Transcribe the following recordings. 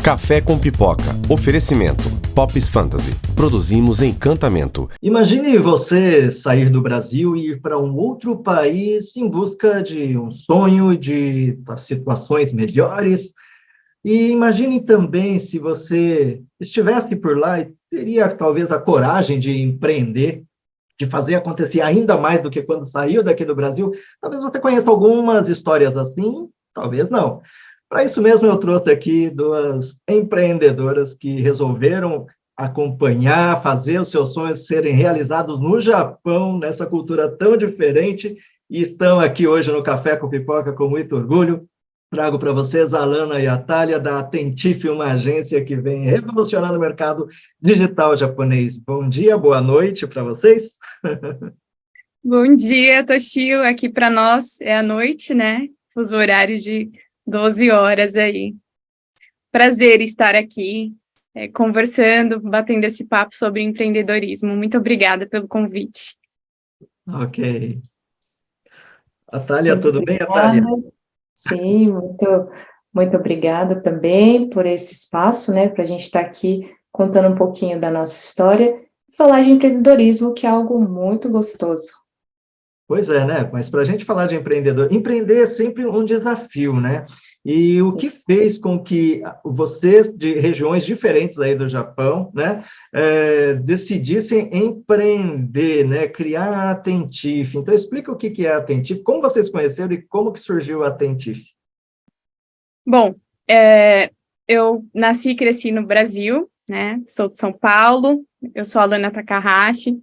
Café com Pipoca. Oferecimento. Pops Fantasy. Produzimos encantamento. Imagine você sair do Brasil e ir para um outro país em busca de um sonho, de situações melhores. E imagine também se você estivesse por lá e teria talvez a coragem de empreender, de fazer acontecer ainda mais do que quando saiu daqui do Brasil. Talvez você conheça algumas histórias assim, talvez não. Para isso mesmo, eu trouxe aqui duas empreendedoras que resolveram acompanhar, fazer os seus sonhos serem realizados no Japão, nessa cultura tão diferente, e estão aqui hoje no Café com Pipoca com muito orgulho. Trago para vocês a Alana e a Thalia, da Attentif, uma agência que vem revolucionando o mercado digital japonês. Bom dia, boa noite para vocês. Bom dia, Toshio. Aqui para nós é a noite, né? Fuso horário de 12 horas aí. Prazer estar aqui, conversando, batendo esse papo sobre empreendedorismo. Muito obrigada pelo convite. Ok. A Thalia, tudo bem, Thalia? Sim, muito obrigada também por esse espaço, né, para a gente estar aqui contando um pouquinho da nossa história e falar de empreendedorismo, que é algo muito gostoso. Pois é, né? Mas para a gente falar de empreendedor, empreender é sempre um desafio, né? E o que fez com que vocês, de regiões diferentes aí do Japão, né, decidissem empreender, né, criar a Attentif. Então, explica o que é a Attentif, como vocês conheceram e como que surgiu a Attentif. Bom, eu nasci e cresci no Brasil, né? Sou de São Paulo, eu sou a Alana Takahashi.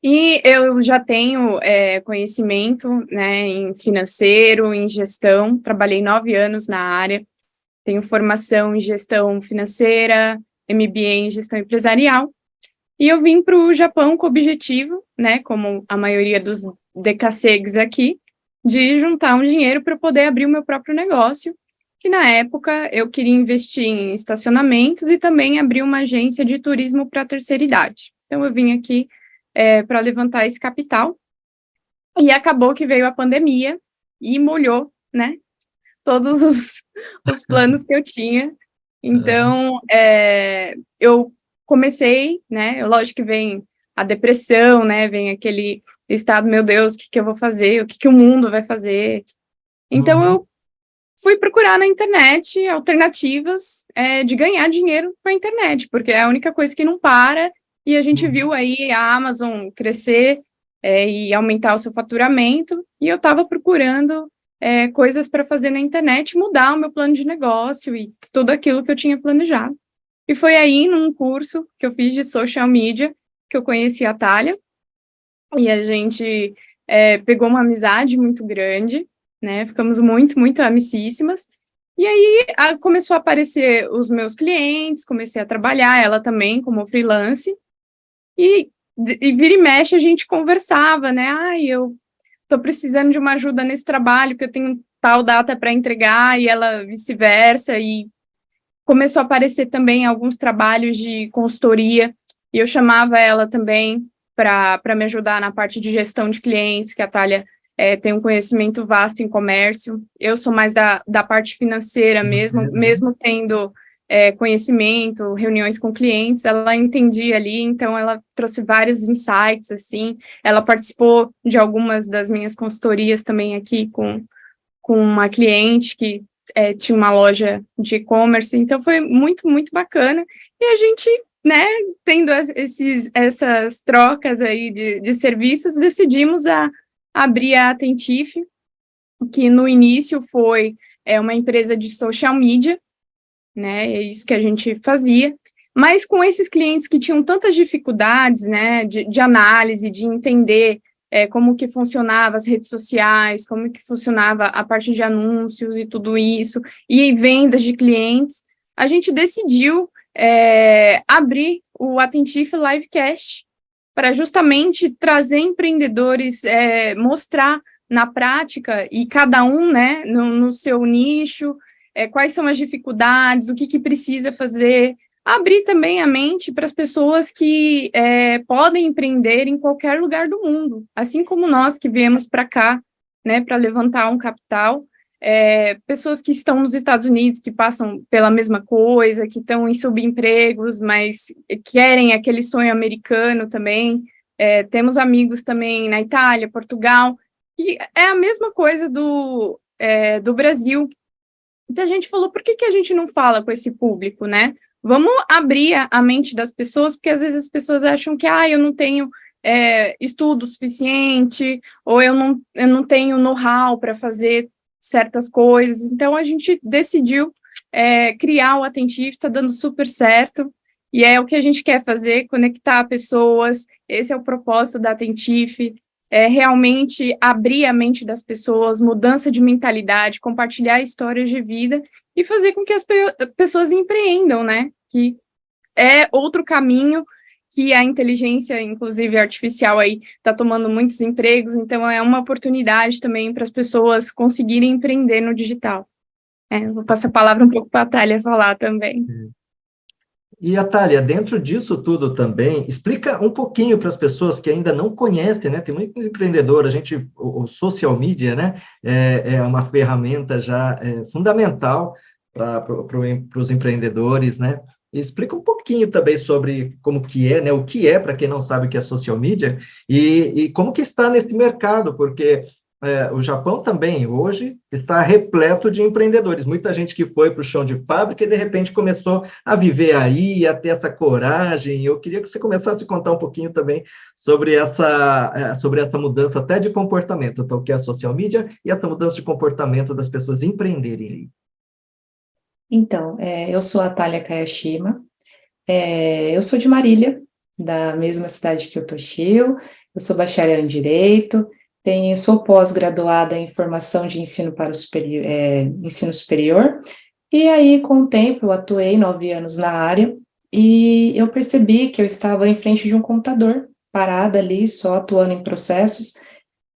E eu já tenho conhecimento, né, em financeiro, em gestão, trabalhei 9 anos na área, tenho formação em gestão financeira, MBA em gestão empresarial, e eu vim para o Japão com o objetivo, né, como a maioria dos decassegues aqui, de juntar um dinheiro para poder abrir o meu próprio negócio, que na época eu queria investir em estacionamentos e também abrir uma agência de turismo para a terceira idade. Então eu vim aqui para levantar esse capital, e acabou que veio a pandemia e molhou, né, todos os planos que eu tinha. Então, eu comecei, né, lógico que vem a depressão, né, vem aquele estado, meu Deus, o que eu vou fazer, o que o mundo vai fazer? Então, eu fui procurar na internet alternativas de ganhar dinheiro com a internet, porque é a única coisa que não para. E a gente viu aí a Amazon crescer e aumentar o seu faturamento, e eu estava procurando coisas para fazer na internet, mudar o meu plano de negócio e tudo aquilo que eu tinha planejado. E foi aí, num curso que eu fiz de social media, que eu conheci a Thalia, e a gente pegou uma amizade muito grande, né? Ficamos muito, muito amicíssimas. E aí começou a aparecer os meus clientes, comecei a trabalhar, ela também, como freelance. E vira e mexe a gente conversava, né? Eu tô precisando de uma ajuda nesse trabalho, que eu tenho tal data para entregar, e ela vice-versa, e começou a aparecer também alguns trabalhos de consultoria, e eu chamava ela também para me ajudar na parte de gestão de clientes, que a Thalia tem um conhecimento vasto em comércio. Eu sou mais da parte financeira mesmo tendo conhecimento, reuniões com clientes, ela entendia ali, então ela trouxe vários insights, assim, ela participou de algumas das minhas consultorias também aqui com uma cliente que tinha uma loja de e-commerce, então foi muito, muito bacana, e a gente, né, tendo essas trocas aí de serviços, decidimos abrir a Attentif, que no início foi uma empresa de social media, né, é isso que a gente fazia, mas com esses clientes que tinham tantas dificuldades, né, de análise, de entender como que funcionava as redes sociais, como que funcionava a parte de anúncios e tudo isso, e vendas de clientes, a gente decidiu abrir o Attentif Livecast para justamente trazer empreendedores, mostrar na prática, e cada um, né, no seu nicho, quais são as dificuldades, o que precisa fazer, abrir também a mente para as pessoas que podem empreender em qualquer lugar do mundo, assim como nós que viemos para cá, né, para levantar um capital, pessoas que estão nos Estados Unidos, que passam pela mesma coisa, que estão em subempregos, mas querem aquele sonho americano também. Temos amigos também na Itália, Portugal, e é a mesma coisa do Brasil. Então a gente falou, por que a gente não fala com esse público, né? Vamos abrir a mente das pessoas, porque às vezes as pessoas acham que eu não tenho estudo suficiente, ou eu não tenho know-how para fazer certas coisas. Então a gente decidiu criar o Atentife, está dando super certo, e é o que a gente quer fazer, conectar pessoas. Esse é o propósito da Atentife, realmente abrir a mente das pessoas, mudança de mentalidade, compartilhar histórias de vida e fazer com que as pessoas empreendam, né? Que é outro caminho que a inteligência, inclusive artificial, aí está tomando muitos empregos, então é uma oportunidade também para as pessoas conseguirem empreender no digital. Vou passar a palavra um pouco para a Thalia falar também. E, Thalia, dentro disso tudo também, explica um pouquinho para as pessoas que ainda não conhecem, né? Tem muitos empreendedores, o social media, né? É uma ferramenta já fundamental para os empreendedores, né? E explica um pouquinho também sobre como que é, né? O que é, para quem não sabe o que é social media, e como que está nesse mercado, porque o Japão também, hoje, está repleto de empreendedores. Muita gente que foi para o chão de fábrica e, de repente, começou a viver aí, a ter essa coragem. Eu queria que você começasse a contar um pouquinho também sobre essa mudança até de comportamento, então, o que é a social media e essa mudança de comportamento das pessoas empreenderem. Então, eu sou a Thalia Kayashima, eu sou de Marília, da mesma cidade que o Toshio, eu sou bacharel em Direito, sou pós-graduada em formação de ensino para ensino superior, e aí, com o tempo, eu atuei 9 anos na área, e eu percebi que eu estava em frente de um computador, parada ali, só atuando em processos,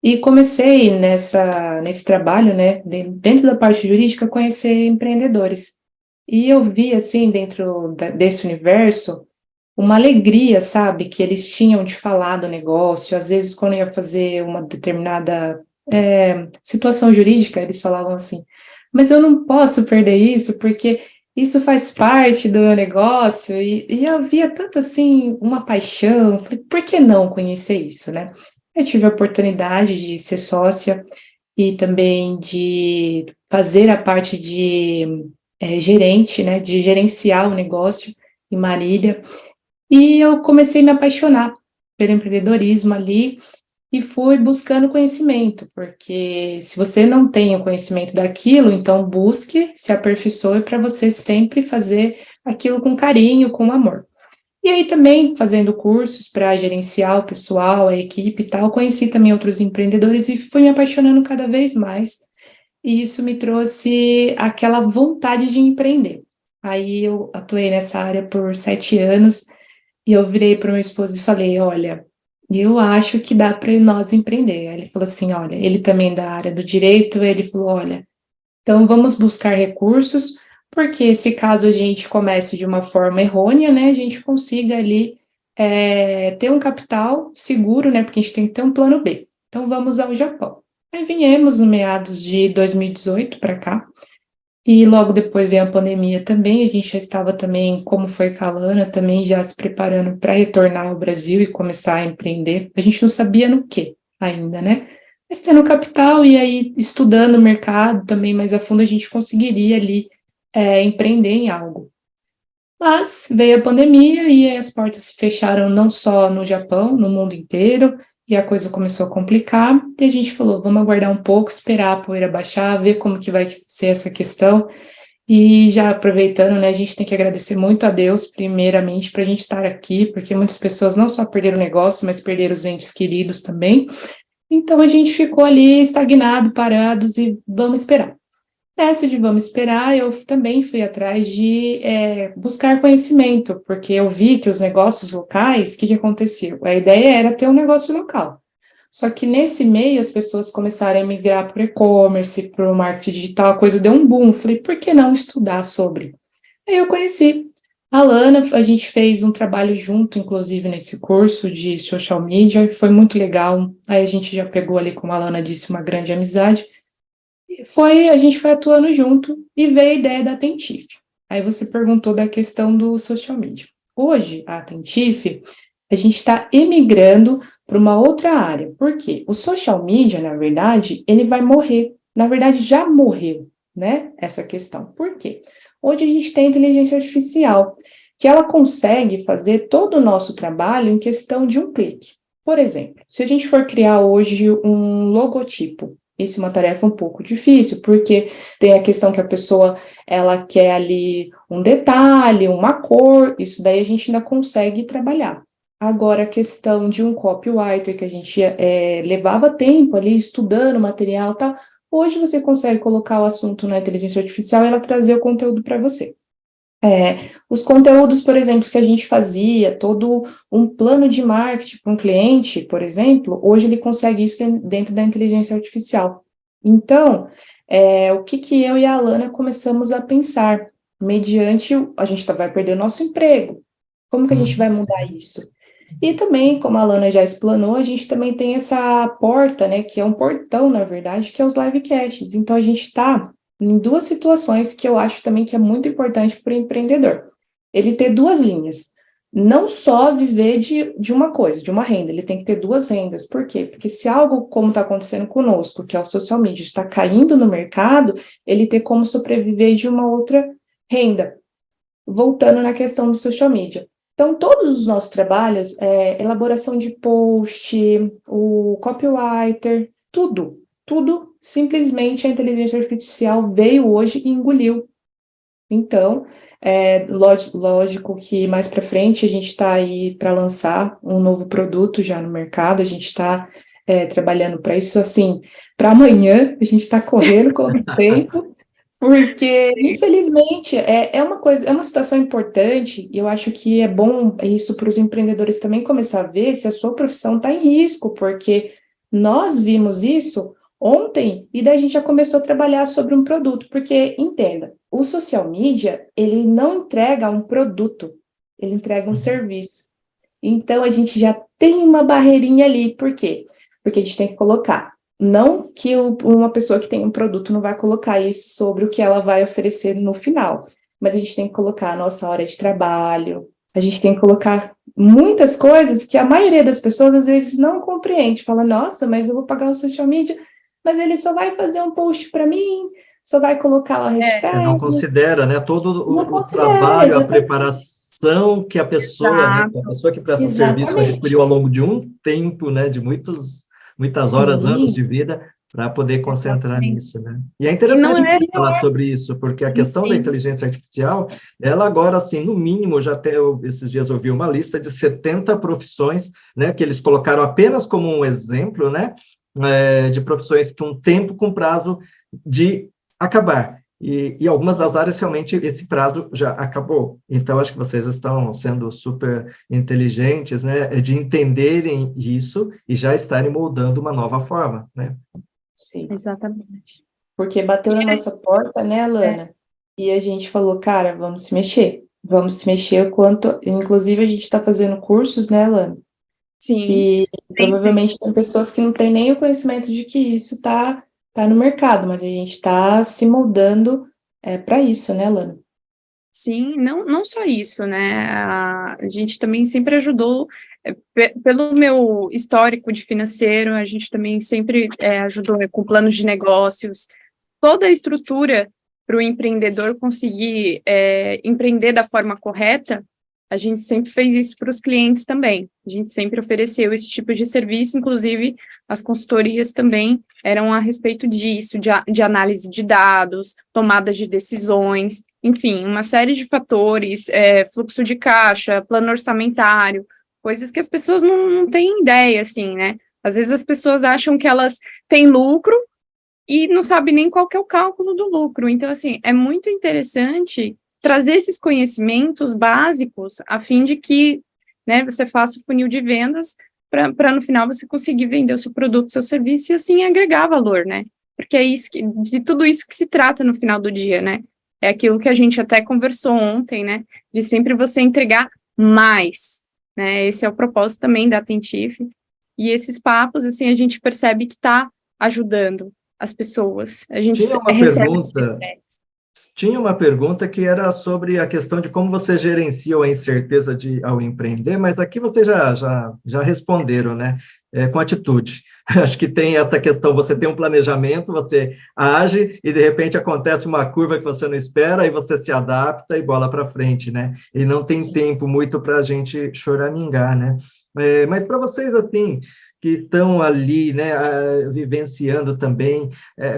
e comecei nesse trabalho, né, dentro da parte jurídica, conhecer empreendedores. E eu vi, assim, dentro desse universo, uma alegria, sabe, que eles tinham de falar do negócio. Às vezes, quando ia fazer uma determinada situação jurídica, eles falavam assim, mas eu não posso perder isso, porque isso faz parte do meu negócio. E eu via tanto, assim, uma paixão. Falei, por que não conhecer isso, né? Eu tive a oportunidade de ser sócia e também de fazer a parte de gerente, né, de gerenciar o negócio em Marília, e eu comecei a me apaixonar pelo empreendedorismo ali, e fui buscando conhecimento, porque se você não tem o conhecimento daquilo, então busque, se aperfeiçoe para você sempre fazer aquilo com carinho, com amor. E aí também, fazendo cursos para gerenciar o pessoal, a equipe e tal, conheci também outros empreendedores e fui me apaixonando cada vez mais, e isso me trouxe aquela vontade de empreender. Aí eu atuei nessa área por 7 anos, e eu virei para o meu esposo e falei, olha, eu acho que dá para nós empreender. Aí ele falou assim, olha, ele também da área do direito, ele falou, olha, então vamos buscar recursos, porque se caso a gente comece de uma forma errônea, né, a gente consiga ali ter um capital seguro, né, porque a gente tem que ter um plano B. Então vamos ao Japão. Aí viemos no meados de 2018 para cá, e logo depois veio a pandemia também, a gente já estava também, como foi com a Lana, também já se preparando para retornar ao Brasil e começar a empreender. A gente não sabia no que ainda, né? Mas tendo capital e aí estudando o mercado também mais a fundo, a gente conseguiria ali empreender em algo. Mas veio a pandemia e aí as portas se fecharam não só no Japão, no mundo inteiro, e a coisa começou a complicar, e a gente falou, vamos aguardar um pouco, esperar a poeira baixar, ver como que vai ser essa questão, e já aproveitando, né, a gente tem que agradecer muito a Deus, primeiramente, para a gente estar aqui, porque muitas pessoas não só perderam o negócio, mas perderam os entes queridos também, então a gente ficou ali estagnado, parados, e vamos esperar. Nessa de vamos esperar, eu também fui atrás de buscar conhecimento, porque eu vi que os negócios locais, o que aconteceu? A ideia era ter um negócio local. Só que nesse meio as pessoas começaram a migrar para o e-commerce, para o marketing digital, a coisa deu um boom. Falei, por que não estudar sobre? Aí eu conheci a Lana, a gente fez um trabalho junto, inclusive, nesse curso de social media, foi muito legal. Aí a gente já pegou ali, como a Lana disse, uma grande amizade. A gente foi atuando junto e veio a ideia da Attentif. Aí você perguntou da questão do social media. Hoje, a Attentif, a gente está emigrando para uma outra área. Por quê? O social media, na verdade, ele vai morrer. Na verdade, já morreu, né? Essa questão. Por quê? Hoje a gente tem a inteligência artificial, que ela consegue fazer todo o nosso trabalho em questão de um clique. Por exemplo, se a gente for criar hoje um logotipo, isso é uma tarefa um pouco difícil, porque tem a questão que a pessoa, ela quer ali um detalhe, uma cor, isso daí a gente ainda consegue trabalhar. Agora, a questão de um copywriter, que a gente levava tempo ali estudando o material e tal, hoje você consegue colocar o assunto na inteligência artificial e ela trazer o conteúdo para você. Os conteúdos, por exemplo, que a gente fazia, todo um plano de marketing para um cliente, por exemplo, hoje ele consegue isso dentro da inteligência artificial. Então, o que eu e a Alana começamos a pensar, mediante, a gente vai perder o nosso emprego, como que a gente vai mudar isso? E também, como a Alana já explanou, a gente também tem essa porta, né, que é um portão, na verdade, que é os livecasts. Então, a gente está em duas situações que eu acho também que é muito importante para o empreendedor. Ele ter duas linhas. Não só viver de uma coisa, de uma renda, ele tem que ter duas rendas. Por quê? Porque se algo como está acontecendo conosco, que é o social media, está caindo no mercado, ele ter como sobreviver de uma outra renda. Voltando na questão do social media. Então, todos os nossos trabalhos, elaboração de post, o copywriter, tudo, simplesmente a inteligência artificial veio hoje e engoliu. Então, lógico que mais para frente a gente está aí para lançar um novo produto já no mercado, a gente está trabalhando para isso, assim, para amanhã, a gente está correndo com o tempo, porque, infelizmente, é uma coisa, é uma situação importante, e eu acho que é bom isso para os empreendedores também começar a ver se a sua profissão está em risco, porque nós vimos isso ontem, e daí a gente já começou a trabalhar sobre um produto, porque, entenda, o social media, ele não entrega um produto, ele entrega um serviço. Então, a gente já tem uma barreirinha ali, por quê? Porque a gente tem que colocar. Não que uma pessoa que tem um produto não vai colocar isso sobre o que ela vai oferecer no final, mas a gente tem que colocar a nossa hora de trabalho, a gente tem que colocar muitas coisas que a maioria das pessoas às vezes não compreende, fala, nossa, mas eu vou pagar o social media, mas ele só vai fazer um post para mim, só vai colocar lá a hashtag. Não considera, né, todo Não o considera, trabalho, a exatamente. preparação que a pessoa, né, a pessoa que presta o serviço Exatamente. adquiriu ao longo de um tempo, né, de muitas horas, anos de vida, para poder concentrar nisso, né? E é interessante falar sobre isso, porque a questão da inteligência artificial, ela agora, assim, no mínimo, esses dias eu vi uma lista de 70 profissões, né, que eles colocaram apenas como um exemplo, né, de profissões com tempo, com prazo de acabar. E algumas das áreas, realmente, esse prazo já acabou. Então, acho que vocês estão sendo super inteligentes, né, de entenderem isso e já estarem moldando uma nova forma, né? Sim. Exatamente. Porque bateu na nossa porta, né, Alana? E a gente falou, cara, vamos se mexer o quanto... Inclusive, a gente está fazendo cursos, né, Alana? Sim. Que provavelmente tem pessoas que não têm nem o conhecimento de que isso tá no mercado, mas a gente está se moldando para isso, né, Alana? Sim, não só isso, né? A gente também sempre ajudou, pelo meu histórico de financeiro, a gente também sempre ajudou com planos de negócios, toda a estrutura para o empreendedor conseguir empreender da forma correta, a gente sempre fez isso para os clientes também. A gente sempre ofereceu esse tipo de serviço, inclusive as consultorias também eram a respeito disso, de análise de dados, tomadas de decisões, enfim, uma série de fatores, fluxo de caixa, plano orçamentário, coisas que as pessoas não têm ideia, assim, né? Às vezes as pessoas acham que elas têm lucro e não sabem nem qual que é o cálculo do lucro. Então, assim, é muito interessante trazer esses conhecimentos básicos a fim de que, né, você faça o funil de vendas para no final você conseguir vender o seu produto, o seu serviço e assim agregar valor, né? Porque é isso de tudo isso que se trata no final do dia, né? É aquilo que a gente até conversou ontem, né? De sempre você entregar mais, né? Esse é o propósito também da Attentif. E esses papos, assim, a gente percebe que está ajudando, as pessoas. A gente Tinha uma recebe pergunta, tinha uma pergunta que era sobre a questão de como você gerencia a incerteza ao empreender, mas aqui vocês já responderam, né? Com atitude. Acho que tem essa questão, você tem um planejamento, você age e, de repente, acontece uma curva que você não espera, e você se adapta e bola para frente, né? E não tem tempo muito para a gente choramingar, né? Mas para vocês, assim, que estão ali, né, vivenciando também,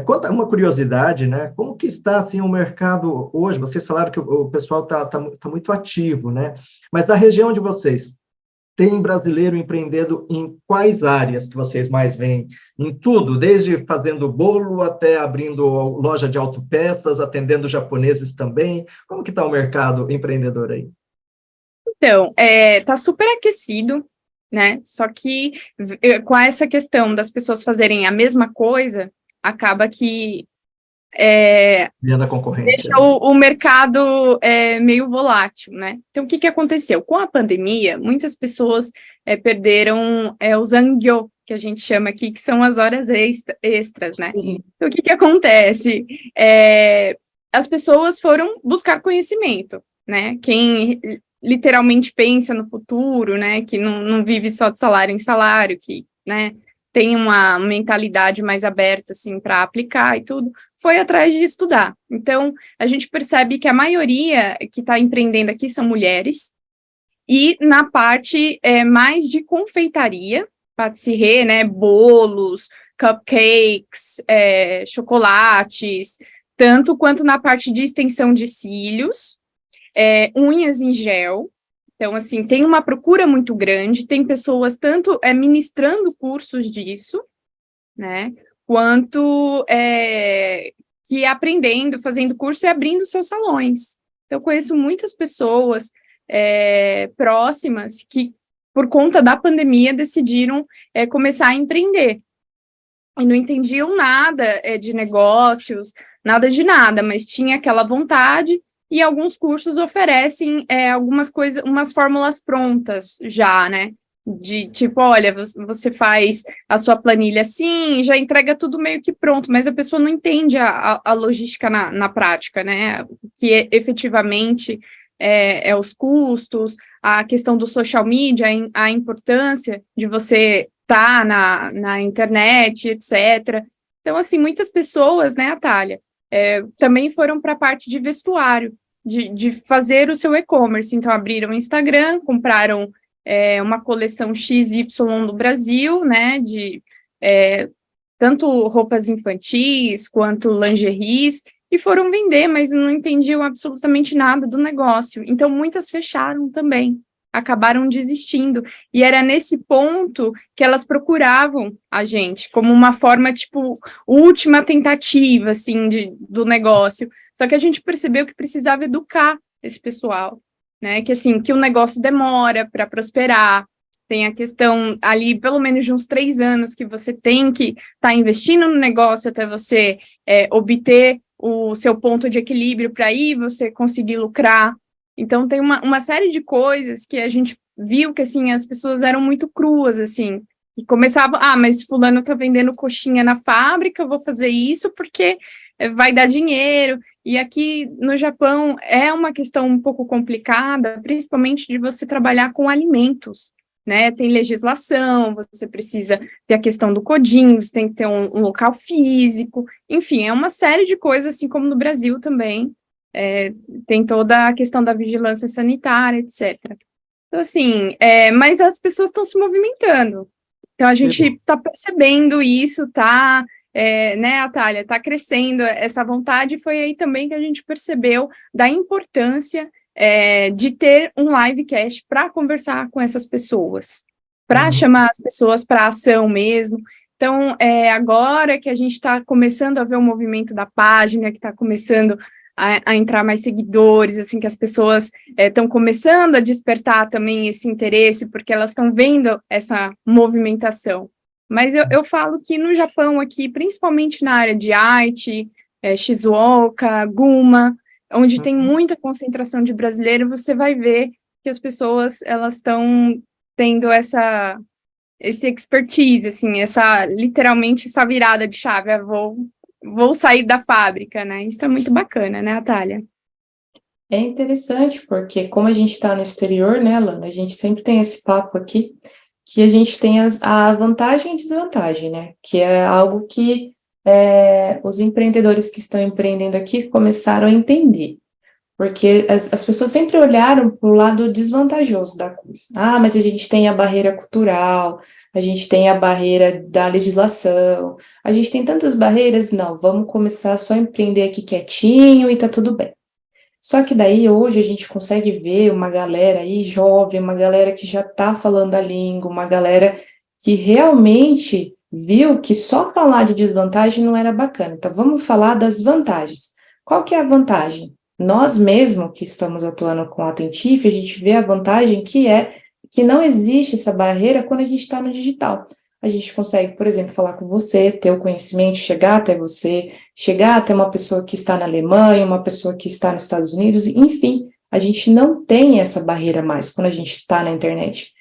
conta uma curiosidade, né? Como que está, assim, o mercado hoje? Vocês falaram que o pessoal tá muito ativo, né? Mas da região de vocês, tem brasileiro empreendendo em quais áreas que vocês mais veem? Em tudo, desde fazendo bolo até abrindo loja de autopeças, atendendo japoneses também. Como que está o mercado empreendedor aí? Então, tá super aquecido, né? Só que com essa questão das pessoas fazerem a mesma coisa, acaba que Vendo a concorrência. deixa o mercado meio volátil, né? Então, o que aconteceu? Com a pandemia, muitas pessoas perderam os zangyo, que a gente chama aqui, que são as horas extras, né? Sim. Então, o que acontece? As pessoas foram buscar conhecimento, né? Quem literalmente pensa no futuro, né? Que não vive só de salário em salário, que, né, tem uma mentalidade mais aberta, assim, para aplicar e tudo, foi atrás de estudar. Então, a gente percebe que a maioria que está empreendendo aqui são mulheres, e na parte mais de confeitaria, pâtisserie, né, bolos, cupcakes, chocolates, tanto quanto na parte de extensão de cílios, unhas em gel. Então, assim, tem uma procura muito grande, tem pessoas tanto ministrando cursos disso, né, quanto que aprendendo, fazendo curso e abrindo seus salões. Eu conheço muitas pessoas próximas que, por conta da pandemia, decidiram começar a empreender. E não entendiam nada de negócios, nada de nada, mas tinha aquela vontade, e alguns cursos oferecem algumas coisas, umas fórmulas prontas já, né? De tipo, olha, você faz a sua planilha assim, já entrega tudo meio que pronto, mas a pessoa não entende a logística na prática, né? Que efetivamente os custos, a questão do social media, a importância de você estar na internet, etc. Então, assim, muitas pessoas, né, Atália, também foram para a parte de vestuário, de fazer o seu e-commerce. Então, abriram o Instagram, compraram uma coleção XY do Brasil, né, de tanto roupas infantis quanto lingeries, e foram vender, mas não entendiam absolutamente nada do negócio. Então, muitas fecharam também, acabaram desistindo. E era nesse ponto que elas procuravam a gente, como uma forma, tipo, última tentativa, assim, do negócio. Só que a gente percebeu que precisava educar esse pessoal, né? Que, assim, que o negócio demora para prosperar. Tem a questão ali, pelo menos de uns 3 anos, que você tem que estar investindo no negócio até você obter o seu ponto de equilíbrio para aí você conseguir lucrar. Então, tem uma série de coisas que a gente viu que, assim, as pessoas eram muito cruas, assim, e começavam, mas fulano tá vendendo coxinha na fábrica, eu vou fazer isso porque vai dar dinheiro. E aqui no Japão é uma questão um pouco complicada, principalmente de você trabalhar com alimentos, né? Tem legislação, você precisa ter a questão do CODIN, você tem que ter um local físico, enfim, é uma série de coisas, assim como no Brasil também, tem toda a questão da vigilância sanitária, etc. Então, assim, mas as pessoas estão se movimentando, então a gente está percebendo isso, né, Atália, está crescendo essa vontade, foi aí também que a gente percebeu da importância de ter um livecast para conversar com essas pessoas, para chamar as pessoas para a ação mesmo. Então, agora que a gente está começando a ver o movimento da página, que está começando a entrar mais seguidores, assim, que as pessoas estão começando a despertar também esse interesse, porque elas estão vendo essa movimentação. Mas eu falo que no Japão aqui, principalmente na área de arte, Shizuoka, Guma, onde tem muita concentração de brasileiros, você vai ver que as pessoas, elas estão tendo essa esse expertise, assim, literalmente essa virada de chave, vou sair da fábrica, né? Isso é muito bacana, né, Atália? É interessante, porque como a gente está no exterior, né, Lana, a gente sempre tem esse papo aqui, que a gente tem a vantagem e desvantagem, né? Que é algo que os empreendedores que estão empreendendo aqui começaram a entender. Porque as pessoas sempre olharam para o lado desvantajoso da coisa. Ah, mas a gente tem a barreira cultural, a gente tem a barreira da legislação, a gente tem tantas barreiras, não, vamos começar só a empreender aqui quietinho e tá tudo bem. Só que daí hoje a gente consegue ver uma galera aí jovem, uma galera que já está falando a língua, uma galera que realmente viu que só falar de desvantagem não era bacana. Então vamos falar das vantagens. Qual que é a vantagem? Nós mesmos que estamos atuando com a Attentif, a gente vê a vantagem que é que não existe essa barreira quando a gente está no digital. A gente consegue, por exemplo, falar com você, ter o conhecimento, chegar até você, chegar até uma pessoa que está na Alemanha, uma pessoa que está nos Estados Unidos, enfim, a gente não tem essa barreira mais quando a gente está na internet.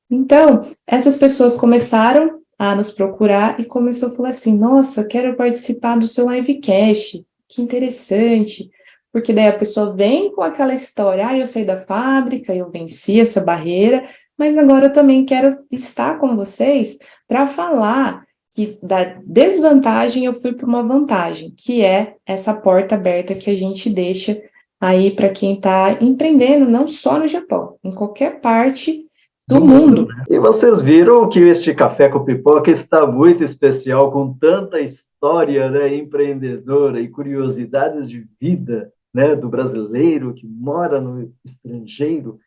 Então, essas pessoas começaram a nos procurar e começou a falar assim, nossa, quero participar do seu livecast, que interessante. Porque daí a pessoa vem com aquela história, eu saí da fábrica, eu venci essa barreira, mas agora eu também quero estar com vocês para falar que da desvantagem eu fui para uma vantagem, que é essa porta aberta que a gente deixa aí para quem está empreendendo, não só no Japão, em qualquer parte do mundo. E vocês viram que este Café com Pipoca está muito especial, com tanta história, né, empreendedora e curiosidades de vida, né, do brasileiro que mora no estrangeiro,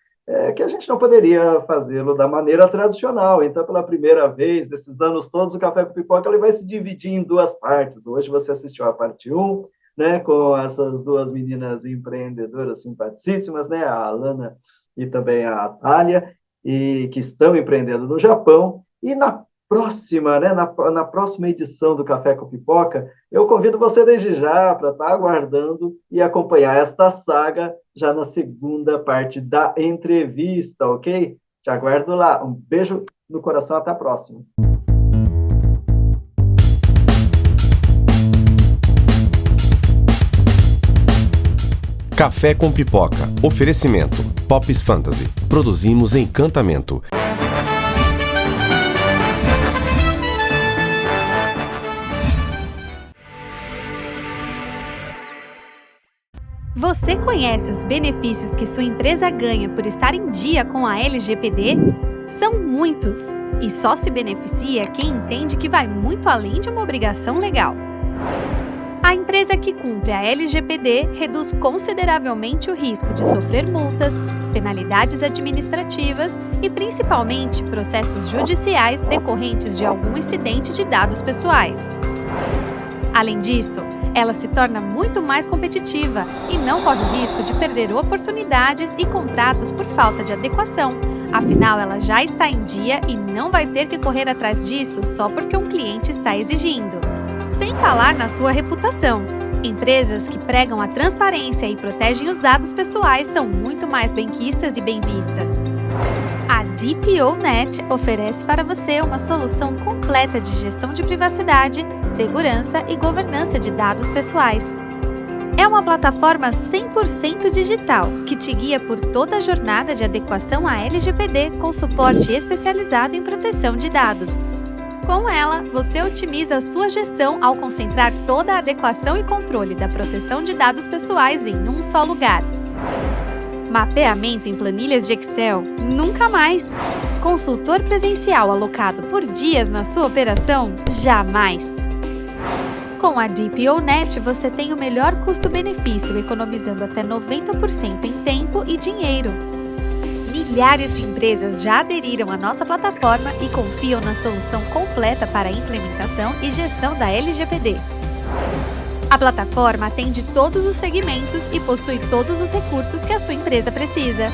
que a gente não poderia fazê-lo da maneira tradicional. Então, pela primeira vez, desses anos todos, o Café com Pipoca ele vai se dividir em duas partes. Hoje você assistiu a parte 1, né, com essas duas meninas empreendedoras simpaticíssimas, né, a Alana e também a Atália, e que estão empreendendo no Japão. E na próxima, né, na próxima edição do Café com Pipoca, eu convido você desde já para estar aguardando e acompanhar esta saga já na segunda parte da entrevista, ok? Te aguardo lá. Um beijo no coração, até a próxima. Café com Pipoca. Oferecimento. Pops Fantasy. Produzimos encantamento. Você conhece os benefícios que sua empresa ganha por estar em dia com a LGPD? São muitos, e só se beneficia quem entende que vai muito além de uma obrigação legal. A empresa que cumpre a LGPD reduz consideravelmente o risco de sofrer multas, penalidades administrativas e, principalmente, processos judiciais decorrentes de algum incidente de dados pessoais. Além disso, ela se torna muito mais competitiva e não corre o risco de perder oportunidades e contratos por falta de adequação. Afinal, ela já está em dia e não vai ter que correr atrás disso só porque um cliente está exigindo. Sem falar na sua reputação. Empresas que pregam a transparência e protegem os dados pessoais são muito mais benquistas e bem vistas. A DPoNet oferece para você uma solução completa de gestão de privacidade, segurança e governança de dados pessoais. É uma plataforma 100% digital que te guia por toda a jornada de adequação à LGPD com suporte especializado em proteção de dados. Com ela, você otimiza a sua gestão ao concentrar toda a adequação e controle da proteção de dados pessoais em um só lugar. Mapeamento em planilhas de Excel? Nunca mais! Consultor presencial alocado por dias na sua operação? Jamais! Com a DPoNet, você tem o melhor custo-benefício, economizando até 90% em tempo e dinheiro. Milhares de empresas já aderiram à nossa plataforma e confiam na solução completa para a implementação e gestão da LGPD. A plataforma atende todos os segmentos e possui todos os recursos que a sua empresa precisa.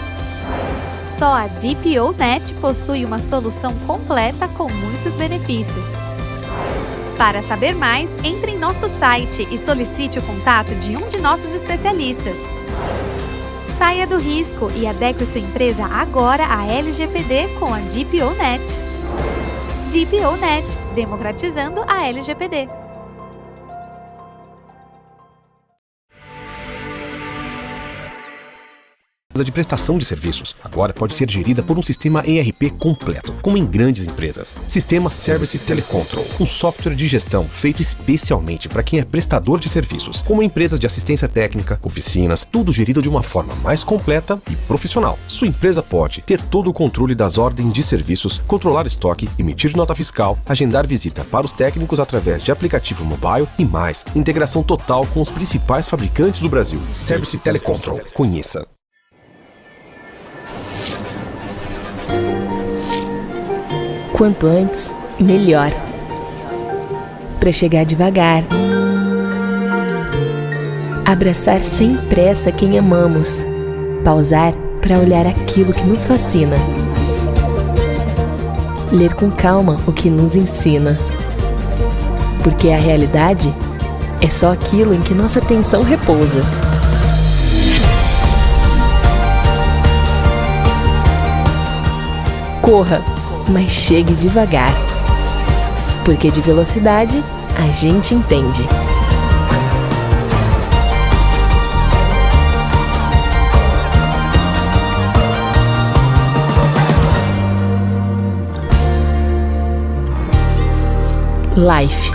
Só a DPoNet possui uma solução completa com muitos benefícios. Para saber mais, entre em nosso site e solicite o contato de um de nossos especialistas. Saia do risco e adeque sua empresa agora à LGPD com a DPoNet. DPO.net, democratizando a LGPD. De prestação de serviços agora pode ser gerida por um sistema ERP completo, como em grandes empresas. Sistema Service Telecontrol, um software de gestão feito especialmente para quem é prestador de serviços, como empresas de assistência técnica, oficinas, tudo gerido de uma forma mais completa e profissional. Sua empresa pode ter todo o controle das ordens de serviços, controlar estoque, emitir nota fiscal, agendar visita para os técnicos através de aplicativo mobile e mais. Integração total com os principais fabricantes do Brasil. Service Telecontrol. Conheça. Quanto antes, melhor. Para chegar devagar. Abraçar sem pressa quem amamos. Pausar para olhar aquilo que nos fascina. Ler com calma o que nos ensina. Porque a realidade é só aquilo em que nossa atenção repousa. Corra, mas chegue devagar, porque de velocidade a gente entende. Life.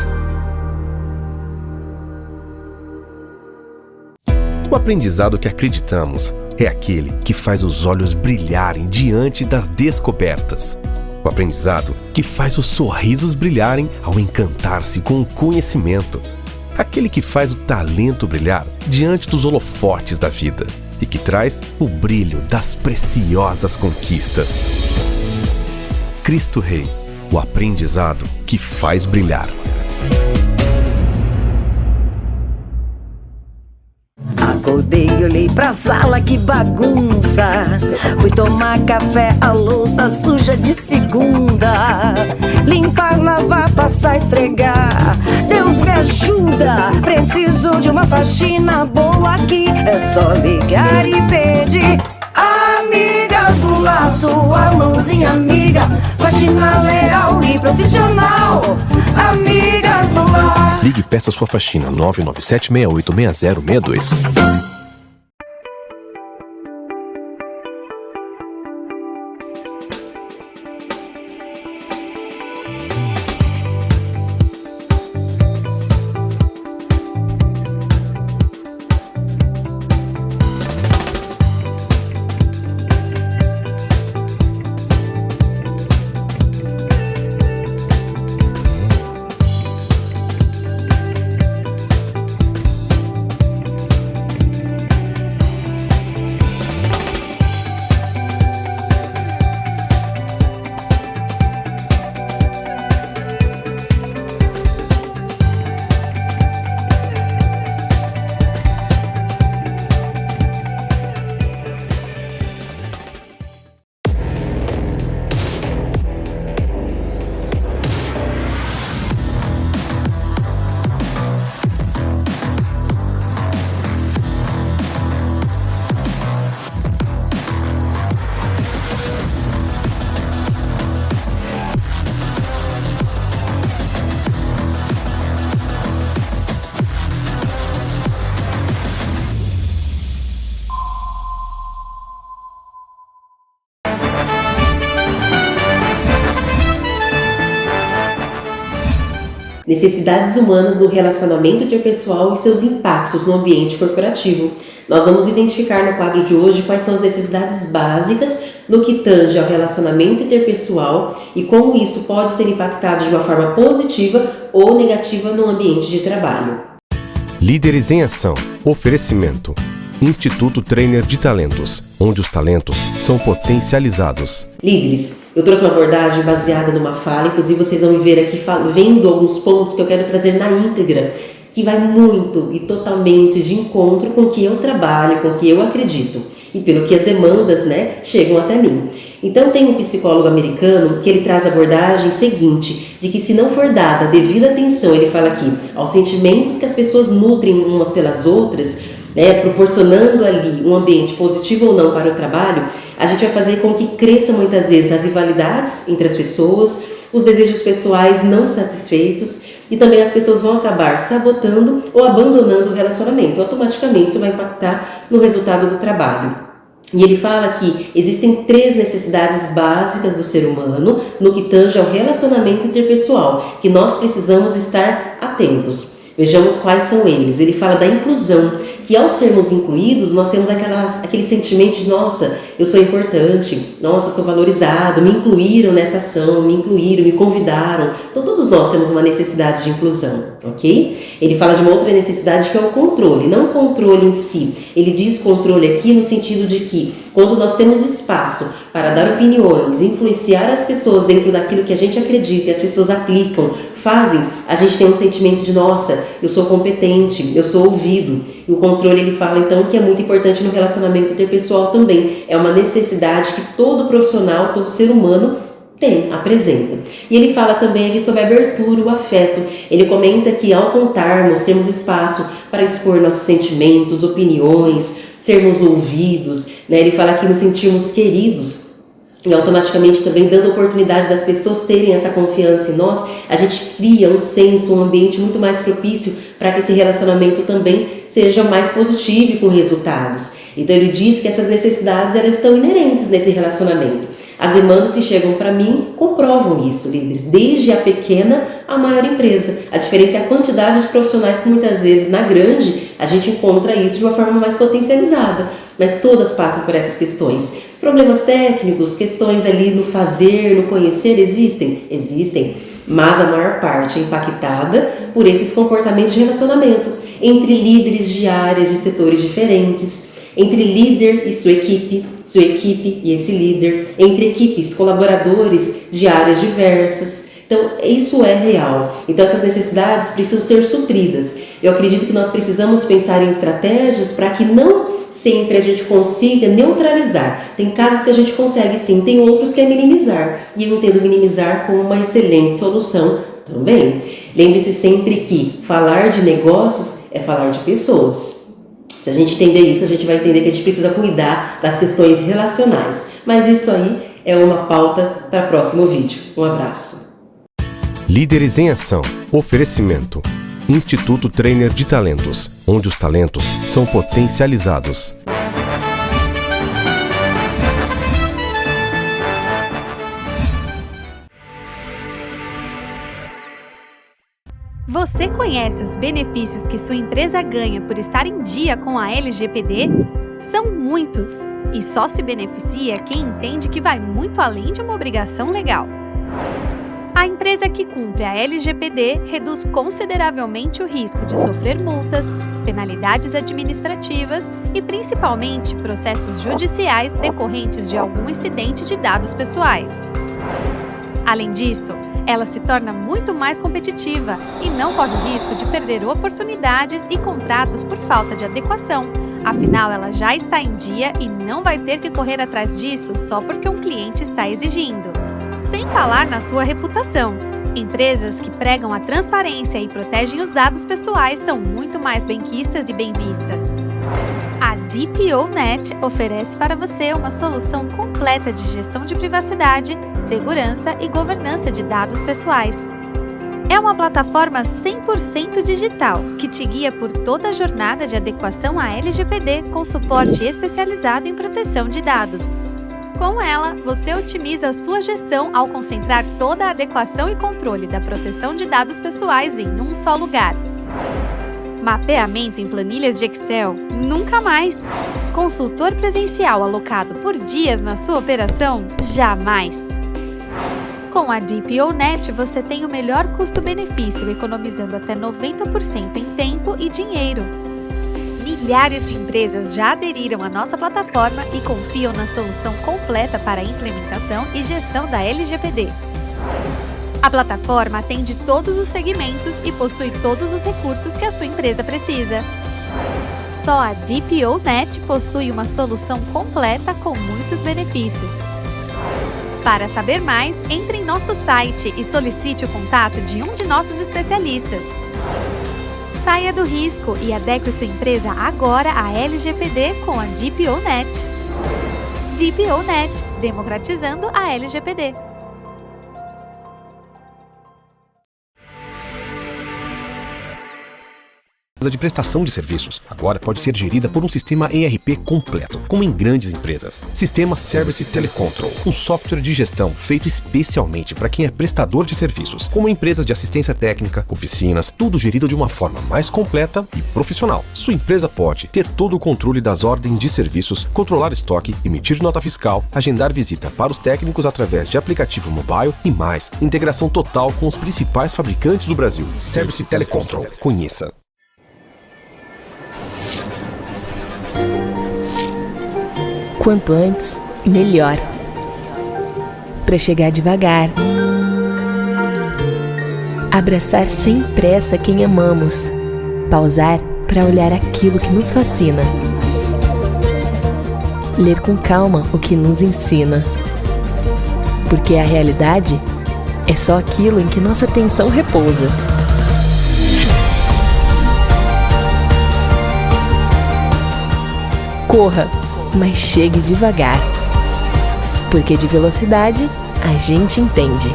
O aprendizado que acreditamos é aquele que faz os olhos brilharem diante das descobertas. O aprendizado que faz os sorrisos brilharem ao encantar-se com o conhecimento. Aquele que faz o talento brilhar diante dos holofotes da vida e que traz o brilho das preciosas conquistas. Cristo Rei, o aprendizado que faz brilhar. Acordei, olhei pra sala, que bagunça. Fui tomar café, a louça suja de segunda. Limpar, lavar, passar, esfregar. Deus me ajuda, preciso de uma faxina boa aqui. É só ligar e pedir. Amigas do lar, sua mãozinha amiga. Faxina leal e profissional. Amigas do lar. Ligue e peça sua faxina 997686062. Necessidades humanas no relacionamento interpessoal e seus impactos no ambiente corporativo. Nós vamos identificar no quadro de hoje quais são as necessidades básicas no que tange ao relacionamento interpessoal e como isso pode ser impactado de uma forma positiva ou negativa no ambiente de trabalho. Líderes em Ação. Oferecimento. Instituto Trainer de Talentos, onde os talentos são potencializados. Líderes, eu trouxe uma abordagem baseada numa fala, inclusive vocês vão me ver aqui vendo alguns pontos que eu quero trazer na íntegra, que vai muito e totalmente de encontro com o que eu trabalho, com o que eu acredito e pelo que as demandas, chegam até mim. Então tem um psicólogo americano que ele traz a abordagem seguinte, de que se não for dada devida atenção, ele fala aqui, aos sentimentos que as pessoas nutrem umas pelas outras, proporcionando ali um ambiente positivo ou não para o trabalho, a gente vai fazer com que cresça muitas vezes as rivalidades entre as pessoas, os desejos pessoais não satisfeitos, e também as pessoas vão acabar sabotando ou abandonando o relacionamento. Automaticamente isso vai impactar no resultado do trabalho. E ele fala que existem 3 necessidades básicas do ser humano no que tange ao relacionamento interpessoal, que nós precisamos estar atentos. Vejamos quais são eles. Ele fala da inclusão, que ao sermos incluídos, nós temos aquele sentimento de, nossa, eu sou importante, nossa, eu sou valorizado, me incluíram nessa ação, me incluíram, me convidaram. Então todos nós temos uma necessidade de inclusão, ok? Ele fala de uma outra necessidade que é o controle, não o controle em si. Ele diz controle aqui no sentido de que quando nós temos espaço para dar opiniões, influenciar as pessoas dentro daquilo que a gente acredita e as pessoas aplicam, fazem, a gente tem um sentimento de, nossa, eu sou competente, eu sou ouvido. E o controle, ele fala então que é muito importante no relacionamento interpessoal também. É uma necessidade que todo profissional, todo ser humano apresenta. E ele fala também ali sobre a abertura, o afeto. Ele comenta que ao contarmos, temos espaço para expor nossos sentimentos, opiniões, sermos ouvidos, né? Ele fala que nos sentimos queridos. E automaticamente também dando oportunidade das pessoas terem essa confiança em nós, a gente cria um senso, um ambiente muito mais propício para que esse relacionamento também seja mais positivo e com resultados. Então ele diz que essas necessidades elas estão inerentes nesse relacionamento. As demandas que chegam para mim comprovam isso, líderes, desde a pequena à maior empresa. A diferença é a quantidade de profissionais que muitas vezes na grande a gente encontra isso de uma forma mais potencializada, mas todas passam por essas questões. Problemas técnicos, questões ali no fazer, no conhecer, existem, mas a maior parte é impactada por esses comportamentos de relacionamento entre líderes de áreas, de setores diferentes, entre líder e sua equipe e esse líder, entre equipes, colaboradores de áreas diversas. Então, isso é real. Então, essas necessidades precisam ser supridas. Eu acredito que nós precisamos pensar em estratégias para que não sempre a gente consiga neutralizar. Tem casos que a gente consegue sim, tem outros que é minimizar. E eu entendo minimizar como uma excelente solução também. Lembre-se sempre que falar de negócios é falar de pessoas. Se a gente entender isso, a gente vai entender que a gente precisa cuidar das questões relacionais. Mas isso aí é uma pauta para o próximo vídeo. Um abraço. Líderes em Ação. Oferecimento. Instituto Trainer de Talentos, onde os talentos são potencializados. Você conhece os benefícios que sua empresa ganha por estar em dia com a LGPD? São muitos, e só se beneficia quem entende que vai muito além de uma obrigação legal. A empresa que cumpre a LGPD reduz consideravelmente o risco de sofrer multas, penalidades administrativas e, principalmente, processos judiciais decorrentes de algum incidente de dados pessoais. Além disso, ela se torna muito mais competitiva e não corre o risco de perder oportunidades e contratos por falta de adequação. Afinal, ela já está em dia e não vai ter que correr atrás disso só porque um cliente está exigindo. Sem falar na sua reputação. Empresas que pregam a transparência e protegem os dados pessoais são muito mais benquistas e bem vistas. A DPOnet oferece para você uma solução completa de gestão de privacidade, segurança e governança de dados pessoais. É uma plataforma 100% digital que te guia por toda a jornada de adequação à LGPD com suporte especializado em proteção de dados. Com ela, você otimiza a sua gestão ao concentrar toda a adequação e controle da proteção de dados pessoais em um só lugar. Mapeamento em planilhas de Excel? Nunca mais! Consultor presencial alocado por dias na sua operação? Jamais! Com a DPOnet, você tem o melhor custo-benefício, economizando até 90% em tempo e dinheiro. Milhares de empresas já aderiram à nossa plataforma e confiam na solução completa para a implementação e gestão da LGPD. A plataforma atende todos os segmentos e possui todos os recursos que a sua empresa precisa. Só a DPOnet possui uma solução completa com muitos benefícios. Para saber mais, entre em nosso site e solicite o contato de um de nossos especialistas. Saia do risco e adeque sua empresa agora à LGPD com a DPOnet. DPOnet, democratizando a LGPD. de prestação de serviços agora pode ser gerida por um sistema ERP completo, como em grandes empresas. Sistema Service Telecontrol, um software de gestão feito especialmente para quem é prestador de serviços, como empresas de assistência técnica, oficinas, tudo gerido de uma forma mais completa e profissional. Sua empresa pode ter todo o controle das ordens de serviços, controlar estoque, emitir nota fiscal, agendar visita para os técnicos através de aplicativo mobile e mais. Integração total com os principais fabricantes do Brasil. Service Telecontrol. Conheça. Quanto antes, melhor. Para chegar devagar. Abraçar sem pressa quem amamos. Pausar para olhar aquilo que nos fascina. Ler com calma o que nos ensina. Porque a realidade é só aquilo em que nossa atenção repousa. Corra, mas chegue devagar. Porque de velocidade a gente entende.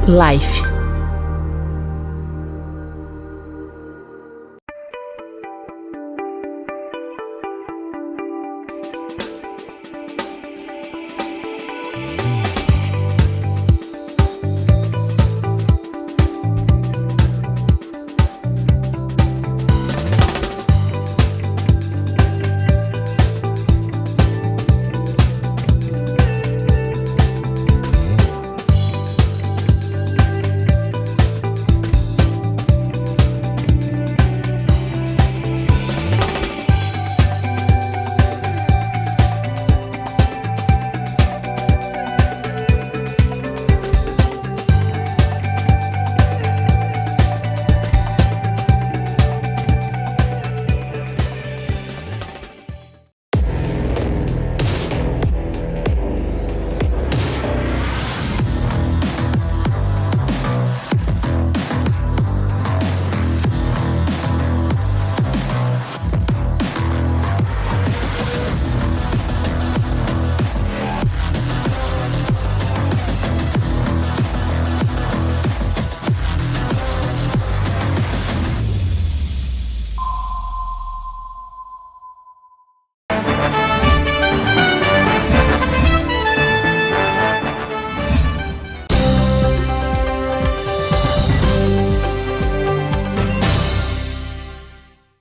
Life.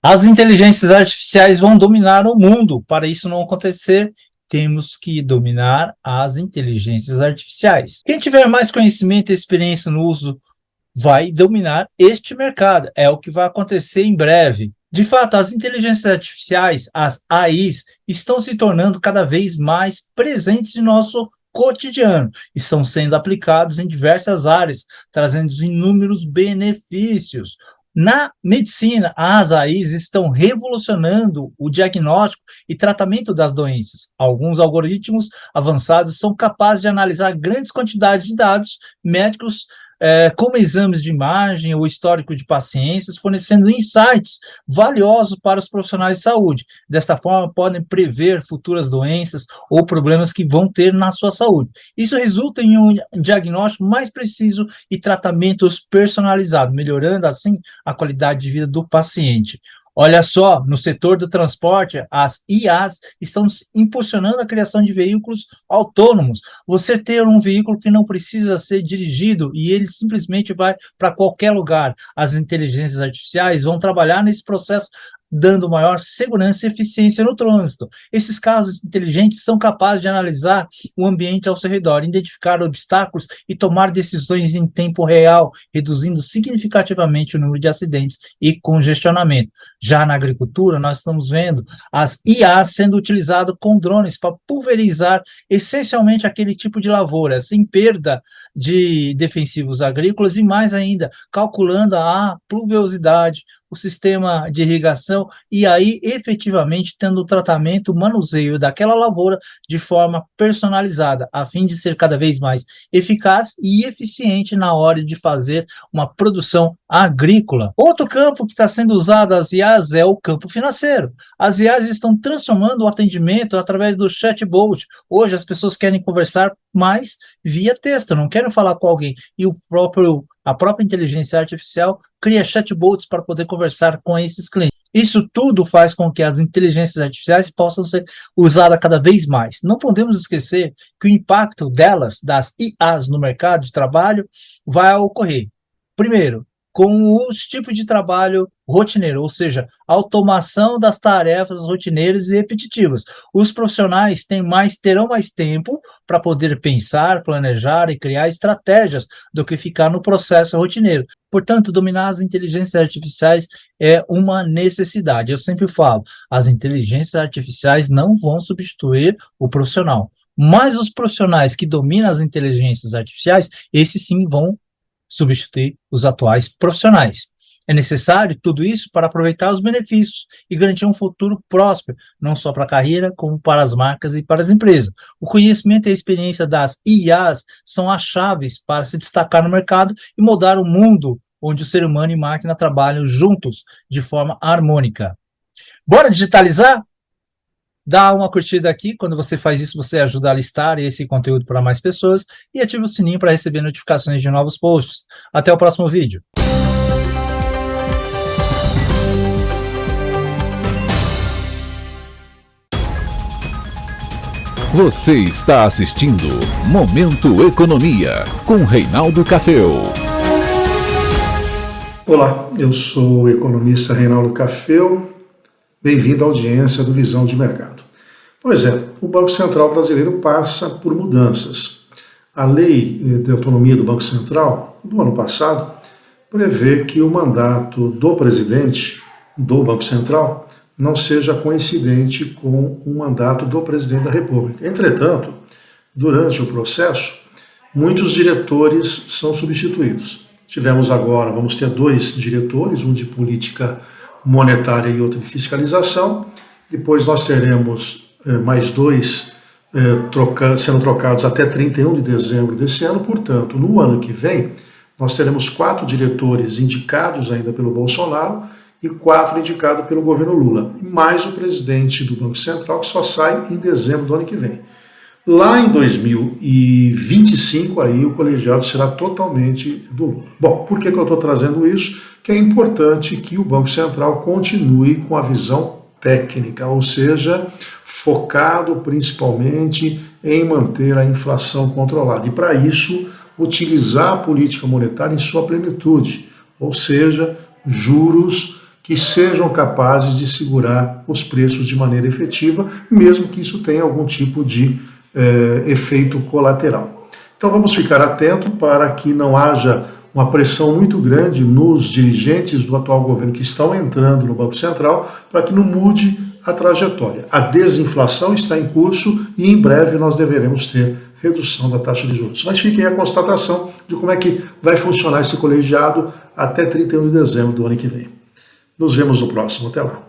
As inteligências artificiais vão dominar o mundo. Para isso não acontecer, temos que dominar as inteligências artificiais. Quem tiver mais conhecimento e experiência no uso vai dominar este mercado. É o que vai acontecer em breve. De fato, as inteligências artificiais, as AIs, estão se tornando cada vez mais presentes em nosso cotidiano. Estão sendo aplicados em diversas áreas, trazendo inúmeros benefícios. Na medicina, as AIs estão revolucionando o diagnóstico e tratamento das doenças. Alguns algoritmos avançados são capazes de analisar grandes quantidades de dados médicos, como exames de imagem ou histórico de pacientes, fornecendo insights valiosos para os profissionais de saúde. Desta forma, podem prever futuras doenças ou problemas que vão ter na sua saúde. Isso resulta em um diagnóstico mais preciso e tratamentos personalizados, melhorando, assim, a qualidade de vida do paciente. Olha só, no setor do transporte, as IAs estão impulsionando a criação de veículos autônomos. Você ter um veículo que não precisa ser dirigido e ele simplesmente vai para qualquer lugar. As inteligências artificiais vão trabalhar nesse processo, dando maior segurança e eficiência no trânsito. Esses carros inteligentes são capazes de analisar o ambiente ao seu redor, identificar obstáculos e tomar decisões em tempo real, reduzindo significativamente o número de acidentes e congestionamento. Já na agricultura, nós estamos vendo as IAs sendo utilizadas com drones para pulverizar essencialmente aquele tipo de lavoura, sem perda de defensivos agrícolas e mais ainda, calculando a pluviosidade, o sistema de irrigação e aí efetivamente tendo o tratamento, o manuseio daquela lavoura de forma personalizada, a fim de ser cada vez mais eficaz e eficiente na hora de fazer uma produção agrícola. Outro campo que está sendo usado as IAs é o campo financeiro. As IAs estão transformando o atendimento através do chatbot. Hoje as pessoas querem conversar mais via texto, não querem falar com alguém. E a própria inteligência artificial cria chatbots para poder conversar com esses clientes. Isso tudo faz com que as inteligências artificiais possam ser usadas cada vez mais. Não podemos esquecer que o impacto delas, das IAs no mercado de trabalho, vai ocorrer. Primeiro, com os tipos de trabalho rotineiro, ou seja, automação das tarefas rotineiras e repetitivas. Os profissionais terão mais tempo para poder pensar, planejar e criar estratégias do que ficar no processo rotineiro. Portanto, dominar as inteligências artificiais é uma necessidade. Eu sempre falo, as inteligências artificiais não vão substituir o profissional, mas os profissionais que dominam as inteligências artificiais, esses sim vão substituir os atuais profissionais. É necessário tudo isso para aproveitar os benefícios e garantir um futuro próspero, não só para a carreira, como para as marcas e para as empresas. O conhecimento e a experiência das IAs são as chaves para se destacar no mercado e mudar o mundo onde o ser humano e máquina trabalham juntos de forma harmônica. Bora digitalizar? Dá uma curtida aqui, quando você faz isso, você ajuda a listar esse conteúdo para mais pessoas e ativa o sininho para receber notificações de novos posts. Até o próximo vídeo. Você está assistindo Momento Economia, com Reinaldo Cafeu. Olá, eu sou o economista Reinaldo Cafeu. Bem-vindo à audiência do Visão de Mercado. Pois é, o Banco Central brasileiro passa por mudanças. A lei de autonomia do Banco Central, do ano passado, prevê que o mandato do presidente do Banco Central não seja coincidente com o mandato do presidente da República. Entretanto, durante o processo, muitos diretores são substituídos. Tivemos agora, vamos ter 2 diretores, um de política monetária e outro de fiscalização. Depois nós teremos mais 2 sendo trocados até 31 de dezembro desse ano. Portanto, no ano que vem, nós teremos 4 diretores indicados ainda pelo Bolsonaro e 4 indicados pelo governo Lula, mais o presidente do Banco Central, que só sai em dezembro do ano que vem. Lá em 2025, aí o colegiado será totalmente do Lula. Bom, por que eu estou trazendo isso? Que é importante que o Banco Central continue com a visão técnica, ou seja, focado principalmente em manter a inflação controlada. E para isso, utilizar a política monetária em sua plenitude, ou seja, juros que sejam capazes de segurar os preços de maneira efetiva, mesmo que isso tenha algum tipo de efeito colateral. Então vamos ficar atento para que não haja uma pressão muito grande nos dirigentes do atual governo que estão entrando no Banco Central, para que não mude a trajetória. A desinflação está em curso e em breve nós deveremos ter redução da taxa de juros. Mas fiquem a constatação de como é que vai funcionar esse colegiado até 31 de dezembro do ano que vem. Nos vemos no próximo. Até lá.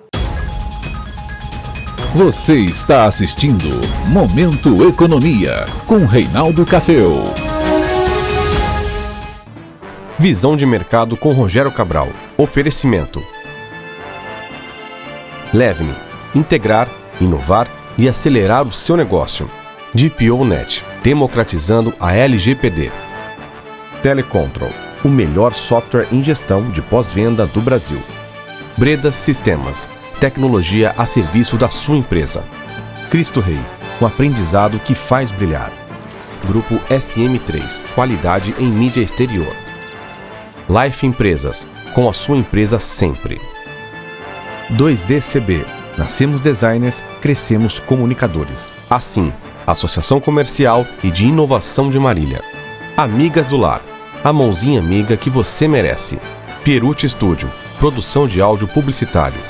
Você está assistindo Momento Economia, com Reinaldo Cafeu. Visão de mercado com Rogério Cabral. Oferecimento. Levne. Integrar, inovar e acelerar o seu negócio. DPO-Net. Democratizando a LGPD. Telecontrol. O melhor software em gestão de pós-venda do Brasil. Breda Sistemas. Tecnologia a serviço da sua empresa. Cristo Rei. Um aprendizado que faz brilhar. Grupo SM3. Qualidade em mídia exterior. Life Empresas, com a sua empresa sempre. 2DCB, nascemos designers, crescemos comunicadores. Assim, Associação Comercial e de Inovação de Marília. Amigas do Lar, a mãozinha amiga que você merece. Pierucci Studio, produção de áudio publicitário.